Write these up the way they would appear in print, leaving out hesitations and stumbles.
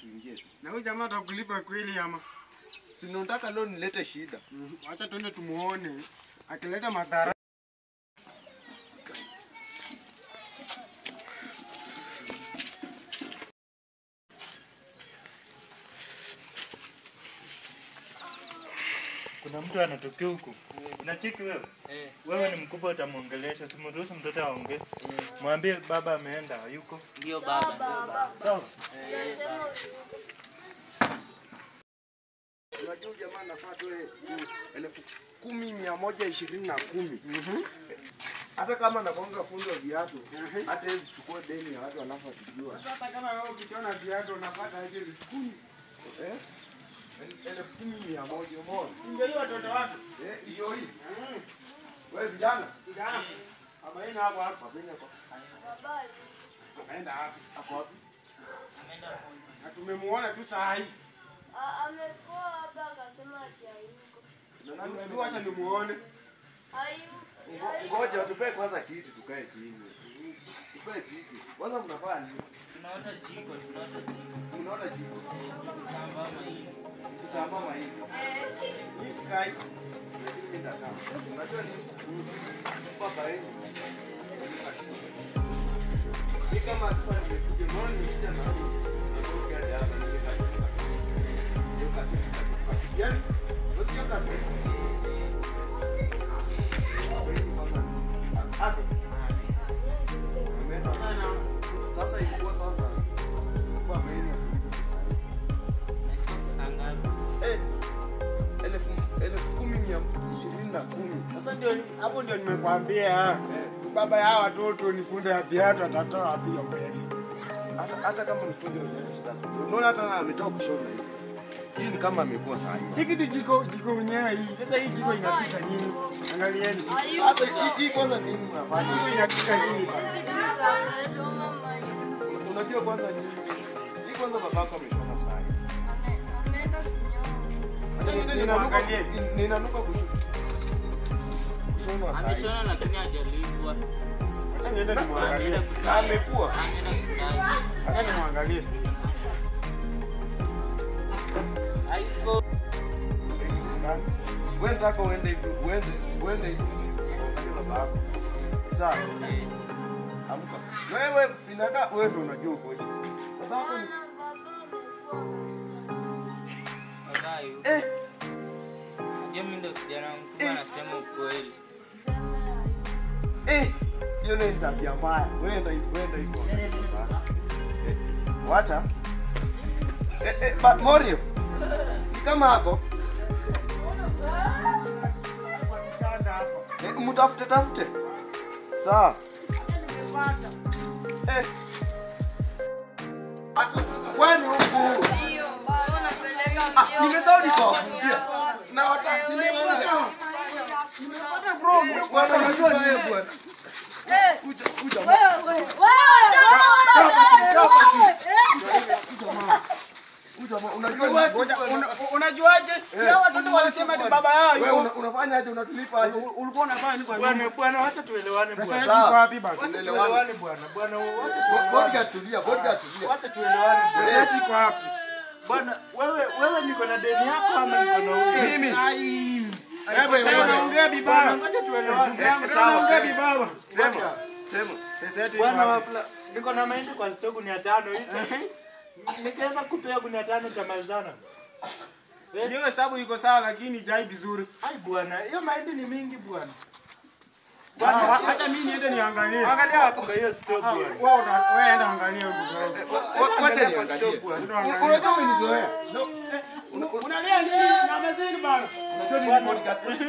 tuingie tu. Na huyu jamaa atakulipa kweli ama? Si unataka leo nilete shida. Acha twende tumuone. Akileta madhara. Kuna mtu anatokea huko. Unacheki wewe? Wewe ni mkubwa utamuongelesha. Simruhusu mtoto aongee. Mwambie baba ameenda, hayuko. Ndio baba. Sawa? Unajua jamaa anafaa tu 10,120. Hata kama anagonga fundo viatu, hata hizi chukua deni ya watu alafu atujua. Hata kama wewe ukiona viatu unapata aje 10,000? 10,100 umeona? Ndio hiyo watoto wako. Hiyo hii. Wewe vijana? Vijana. Abaina hapo hapo. Habari. Ameenda wapi? Hapo wapi? Ameenda Mosi. Na tumemuona tu saa hii. Amekuwa hapa akasema ati hayuko. Na nani Ndio acha nimuone. Hayuko. Ngoja tupe kwanza kiti tukae chini. Tupe kiti. Kwanza mnafanya nini? Tunaona jiko. Mnaona jiko. Samba mahindi. Samba mahindi. Hii sky. Unajua ni baba yenu. Ni kama sasa nimekuja mbona nikija na hapo. Ndio hapa nikakasi. Ndio kasi. Yaani, usio kasi. Sasa ilikuwa sasa. Kwa mimi Sangapi? 10,120. Sasa ndio hapo ndio nimekwambia. Baba ya watoto nifunde ya viatu atatoa wapi hiyo pesa? Hata kama nifunge shida. Unaona hata na ametoka kushona hii. Hii ni kama amekuwa sana. Chiki jiko mwenyewe hii. Sasa hii jiko inapika nini? Angalieni. Hata hii kwanza nini mnafanya? Jiko inapika nini? Unajua kwanza nini? Hii kwanza babako ameshona sana. Ninanuka kushona sana. Ameshona lakini hajalipwa. Acha niende nimwangalie. Amekuwa. Acha nimwangalie. Hayuko. Wewe unataka uende hivi, uende hivi. Babako. Sawa. Amka. Wewe inakaa wewe ndio unajua uko hivi. Babako ni Mimi ndo kijana mkubwa anasema ukweli. hiyo ni tabia mbaya. Wenda hivi. Wacha. Morio. Kama hako. Mtafute. Sawa. Kwani huku? Nimesahau nikawafungia. Na watakilia bwana unajua yeye bwana. Kuja. Unajuaje? Sio watoto walisema ni baba yao. Wewe unafanya aje unatulipa aje? Ulikuwa unafanya nini kwa nini? Bwana acha tuelewane Pesa bwana. yetu iko wapi basi? Tuelewane bwana. Bwana acha Bodi tulia. Acha tuelewane. Pesa yetu iko wapi? Bwana wewe niko na deni yako ama niko na wewe? Mimi. Wewe unaongea bibaba. Acha tuelewane. Unaongea bibaba. Sema. Pesa yetu iko Bwana wapi? niko na mahindi kwa stoku 500 hicho. Nikianza kupea 500 tutamalizana. Hiyo hesabu iko sawa lakini jai vizuri. Ai bwana, hiyo mahindi ni mingi bwana. Bwana acha mimi niende niangalie. Angalia hapo kwa hiyo stock bwana. Wewe enda angalia huko. Wacha niangalie. Unajua umenizoea. Unalia nini? Na mezeni bana. Unajua ni bodi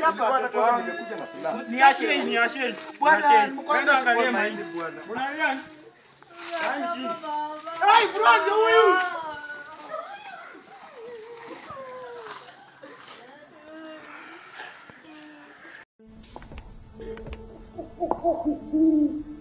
hapa kwanza nimekuja na silaha. Niashie. Bwana, Nenda angalie mahindi bwana. Unalia nini? Ai bro ndio huyu. Oh,